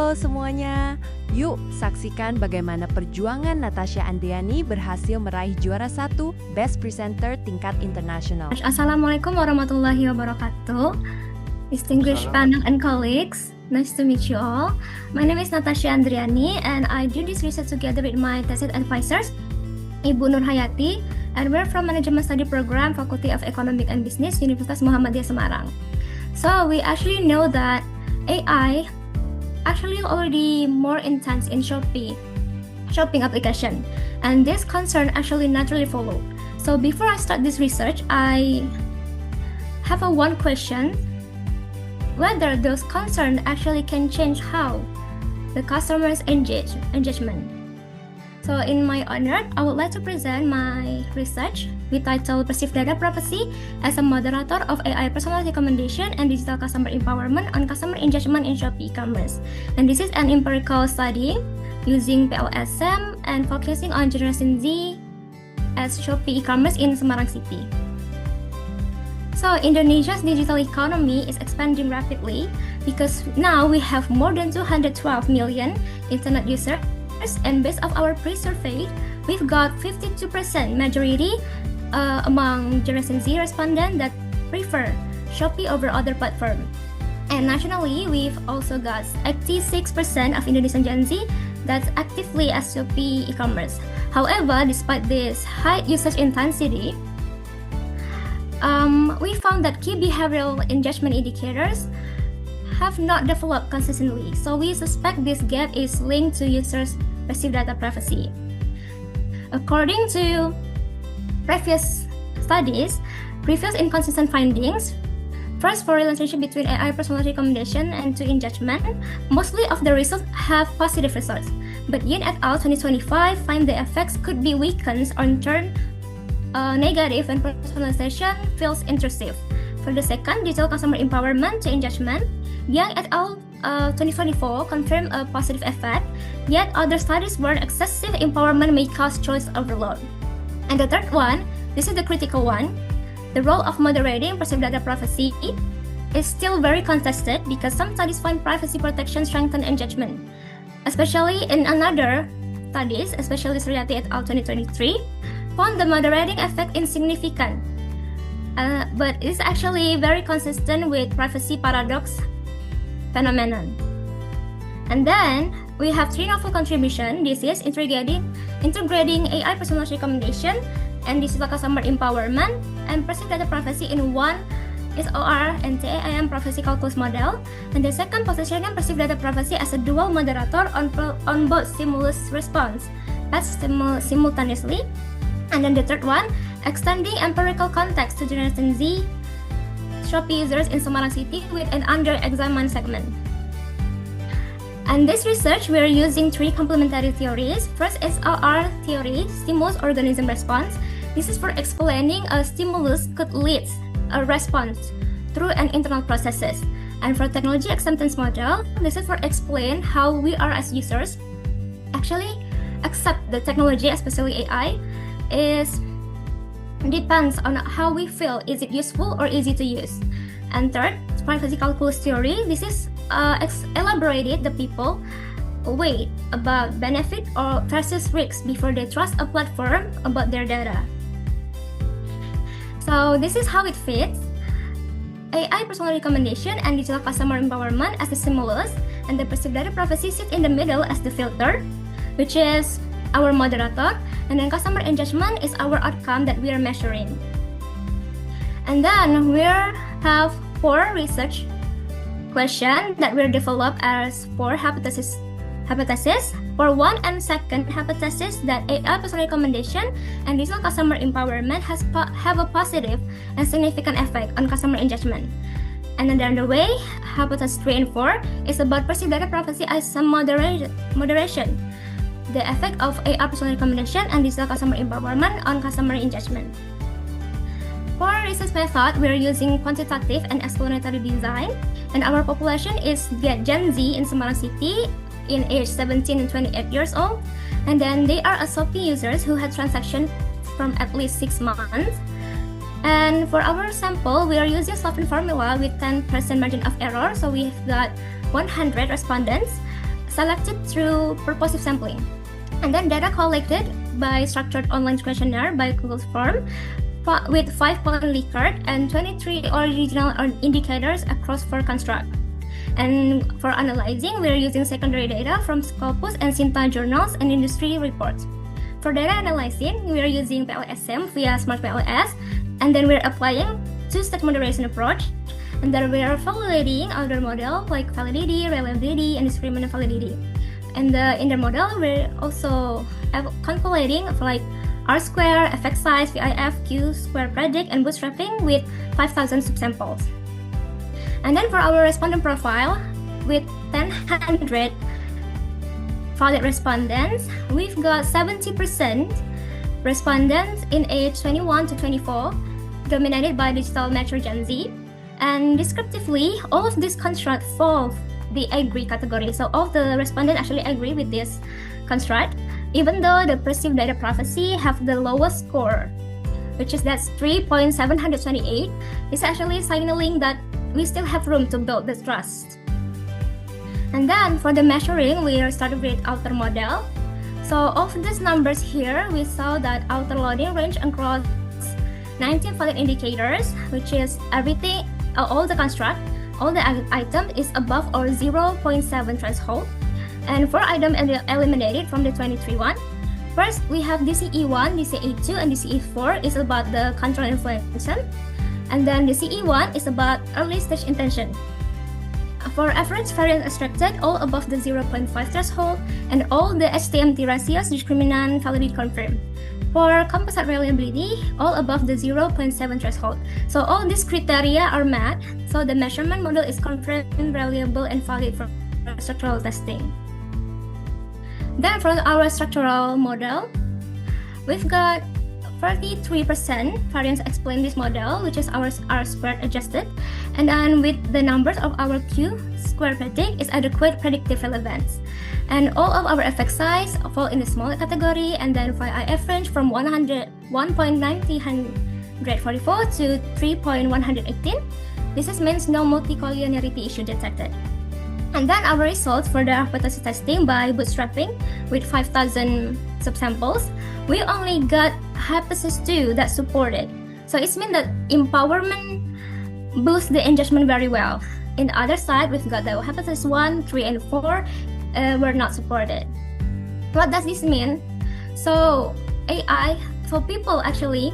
Halo semuanya, yuk saksikan bagaimana perjuangan Natasya Andriani berhasil meraih juara 1 Best Presenter tingkat internasional. Assalamualaikum warahmatullahi wabarakatuh. Distinguished panel and colleagues, nice to meet you all. My name is Natasya Andriani and I do this research together with my thesis advisors, Ibu Nur Hayati, and we're from Manajemen Study Program, Faculty of Economic and Business, Universitas Muhammadiyah Semarang. So we actually know that AI actually already more intense in shopping application, and this concern actually naturally followed. So before I start this research, I have one question: whether those concerns actually can change how the customers engagement. So in my honor, I would like to present my research with title Perceived Data Privacy as a Moderator of AI Personal Recommendation and Digital Customer Empowerment on Customer Engagement in Shopee e-commerce. And this is an empirical study using PLSM and focusing on Generation Z as Shopee e-commerce in Semarang City. So Indonesia's digital economy is expanding rapidly because now we have more than 212 million internet users. And based off our pre-survey, we've got 52% majority among Generation Z respondents that prefer Shopee over other platforms. And nationally, we've also got 86% of Indonesian Gen Z that's actively as Shopee e-commerce. However, despite this high usage intensity, we found that key behavioral engagement indicators have not developed consistently. So we suspect this gap is linked to users' perceived data privacy. According to previous studies, previous inconsistent findings, first for relationship between AI personal recommendation and to engagement, mostly of the results have positive results. But Yin et al. 2025 find the effects could be weakened or turn negative when personalization feels intrusive. For the second, digital customer empowerment to engagement, Yang et al. 2024 confirmed a positive effect, yet other studies warn excessive empowerment may cause choice overload. And the third one, this is the critical one, the role of moderating perceived data privacy is still very contested because some studies find privacy protection strengthen engagement. Especially in another studies, especially Suryati et al. 2023, found the moderating effect insignificant. But it's actually very consistent with privacy paradox phenomenon. And then we have three novel contributions. This is integrating AI personal recommendation and digital customer empowerment and perceived data privacy in one SOR and TAIM privacy calculus model. And the second, positioning perceived data privacy as a dual moderator on both stimulus response as simultaneously. And then the third one, extending empirical context to Generation Z Shopee users in Semarang City with an under-examined segment. And this research, we are using three complementary theories. First is SOR theory, stimulus organism response. This is for explaining a stimulus could lead a response through an internal processes. And for technology acceptance model, this is for explain how we are as users actually accept the technology, especially AI, is depends on how we feel. Is it useful or easy to use? And third, privacy calculus theory. This is elaborated the people weigh about benefit or versus risks before they trust a platform about their data. So this is how it fits. AI personal recommendation and digital customer empowerment as the stimulus, and the perceived data privacy sit in the middle as the filter, which is our moderator, and then customer engagement is our outcome that we are measuring. And then we have 4 research questions that were developed as 4 hypotheses. For one and second hypothesis that AI personal recommendation and digital customer empowerment have a positive and significant effect on customer engagement. And then the other way, hypothesis 3 and 4 is about perceived data privacy as some moderation. The effect of AI personal recommendation and digital customer empowerment on customer engagement. For research method, we are using quantitative and explanatory design, and our population is Gen Z in Semarang City in age 17 and 28 years old, and then they are Shopee users who had transaction from at least 6 months. And for our sample, we are using Sloven formula with 10% margin of error, so we've got 100 respondents selected through purposive sampling. And then data collected by structured online questionnaire by Google Form with 5 pollen Likert and 23 original indicators across 4 constructs. And for analyzing, we're using secondary data from Scopus and Sinta journals and industry reports. For data analyzing, we are using PLSM via Smart PLS, and then we're applying two-step moderation approach, and then we are validating other model like validity, reliability, and discriminant validity. And in the model, we're also calculating like R square, effect size, VIF, Q square predict, and bootstrapping with 5,000 subsamples. And then for our respondent profile, with 1,000 valid respondents, we've got 70% respondents in age 21 to 24, dominated by digital mature Gen Z. And descriptively, all of these constructs fall the agree category. So all of the respondents actually agree with this construct, even though the perceived data privacy have the lowest score, which is that's 3.728. It's actually signaling that we still have room to build the trust. And then for the measuring, we started with outer model. So of these numbers here, we saw that outer loading range across 19 valid indicators, which is everything, all the construct, all the item is above our 0.7 threshold. And 4 items eliminated from the 23 one. First, we have DCE1, DCE2, and DCE4 is about the control influence. And then DCE1 is about early stage intention. For average variance extracted, all above the 0.5 threshold, and all the HTMT ratios discriminant validity confirmed. For composite reliability, all above the 0.7 threshold. So all these criteria are met, so the measurement model is confirmed reliable and valid for structural testing. Then for our structural model, we've got 33% variance explain this model, which is our R squared adjusted, and then with the numbers of our Q square predict is adequate predictive relevance. And all of our effect size fall in the smaller category, and then VIF range from 1.944 to 3.118. This means no multicollinearity issue detected. And then our results for the hypothesis testing by bootstrapping with 5,000 subsamples, we only got hypothesis 2 that supported. So it means that empowerment boosts the engagement very well. In the other side, we've got the hypothesis 1, 3, and 4 were not supported. What does this mean? So people actually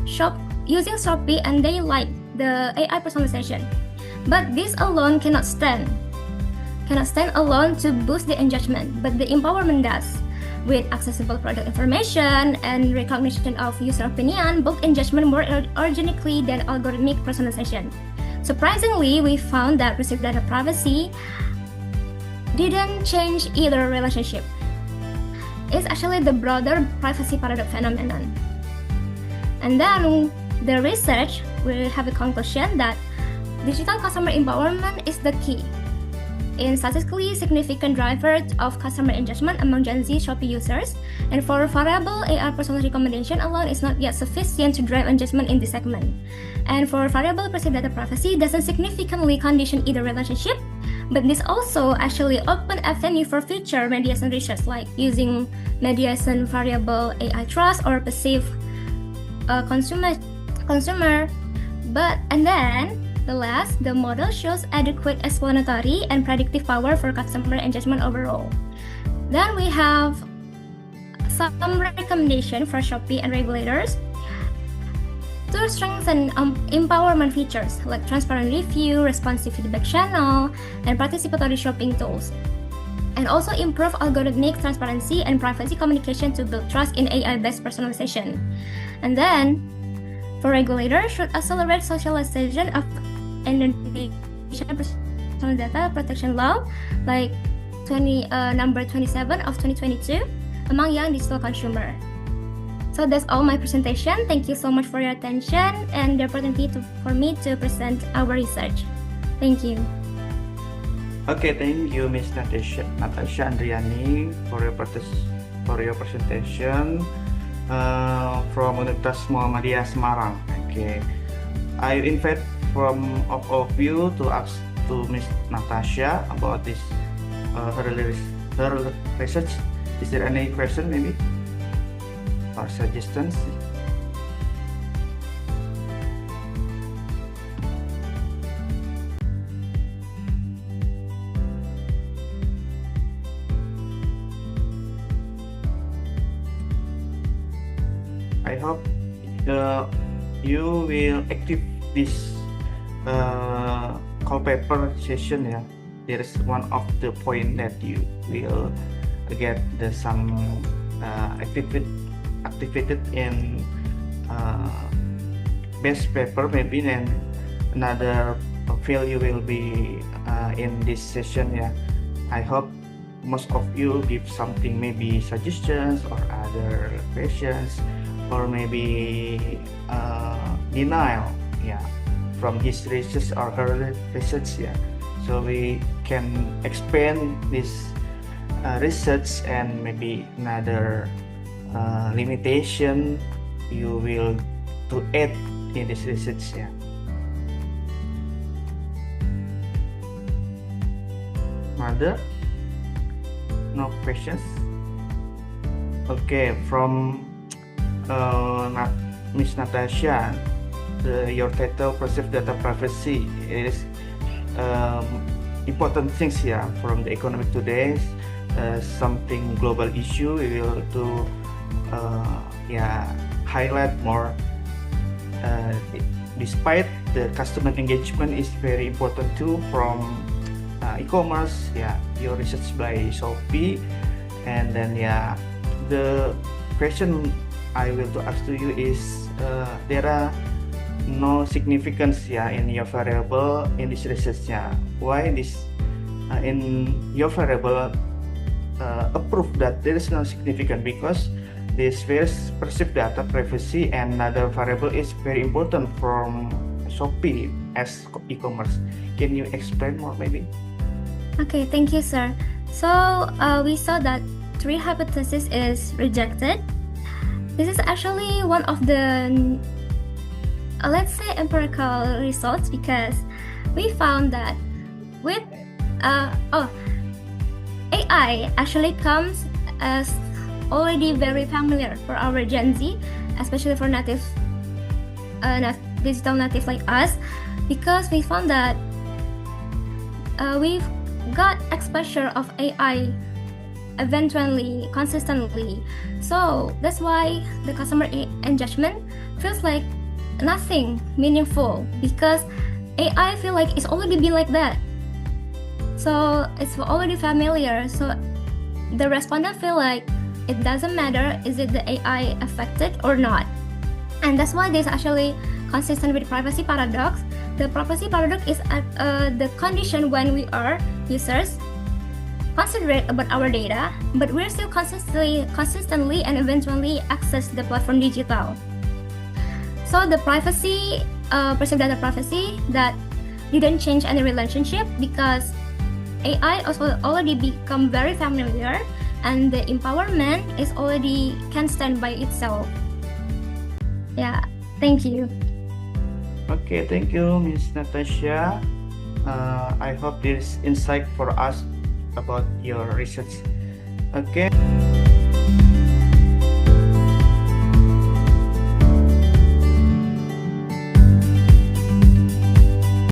shop using Shopee and they like the AI personalization. But this alone cannot stand alone to boost the engagement, but the empowerment does. With accessible product information and recognition of user opinion, both engagement more organically than algorithmic personalization. Surprisingly, we found that received data privacy didn't change either relationship. It's actually the broader privacy paradox phenomenon. And then the research will have a conclusion that digital customer empowerment is the key in statistically significant driver of customer engagement among Gen Z Shopee users, and for variable AR personal recommendation alone is not yet sufficient to drive engagement in this segment. And for variable perceived data privacy doesn't significantly condition either relationship, but this also actually open avenue for future mediation research like using mediation variable AI trust or perceived consumer. And then the model shows adequate explanatory and predictive power for customer engagement overall. Then we have some recommendation for Shopee and regulators to strengthen empowerment features like transparent review, responsive feedback channel, and participatory shopping tools. And also improve algorithmic transparency and privacy communication to build trust in AI-based personalization. And then, for regulators should accelerate socialization of Indonesian personal data protection law, like number 27 of 2022, among young digital consumer. So that's all my presentation. Thank you so much for your attention and the opportunity for me to present our research. Thank you. Okay, thank you, Miss Natasya Andriani, for your presentation from Universitas Muhammadiyah Semarang. Okay, I invite from all of you to ask to Miss Natasya about this her research. Is there any question maybe or suggestions? I hope you will active this call paper session. Yeah, there is one of the point that you will get some activated in best paper maybe, and another value will be in this session. Yeah, I hope most of you give something, maybe suggestions or other questions, or maybe denial, yeah, from his research or her research, yeah, so we can expand this research, and maybe another limitation you will to add in this research, yeah. Other no questions? Okay, from Miss Natasya, your title perceived data privacy is important things here from the economic today, something global issue. We will to highlight more. Despite the customer engagement is very important too from e-commerce, yeah, your research by Shopee, and then the question I will to ask to you is there are no significance in your variable in this research. Why this in your variable approved that there is no significance? Because this first perceived data privacy and another variable is very important from Shopee as e-commerce. Can you explain more maybe? Okay, thank you, sir. So we saw that 3 hypothesis is rejected. This is actually one of the, let's say, empirical results, because we found that with AI actually comes as already very familiar for our Gen Z, especially for digital natives like us, because we found that we've got exposure of AI eventually, consistently. So that's why the customer engagement feels like nothing meaningful, because AI feel like it's already been like that. So it's already familiar. So the respondent feel like it doesn't matter is it the AI affected or not. And that's why this actually consistent with privacy paradox. The privacy paradox is at the condition when we are users considerate about our data, but we're still consistently and eventually access the platform digital. So the privacy, perceived data privacy, that didn't change any relationship, because AI also already become very familiar, and the empowerment is already can stand by itself. Yeah, thank you. Okay, thank you, Miss Natasya. I hope this insight for us about your research. Okay.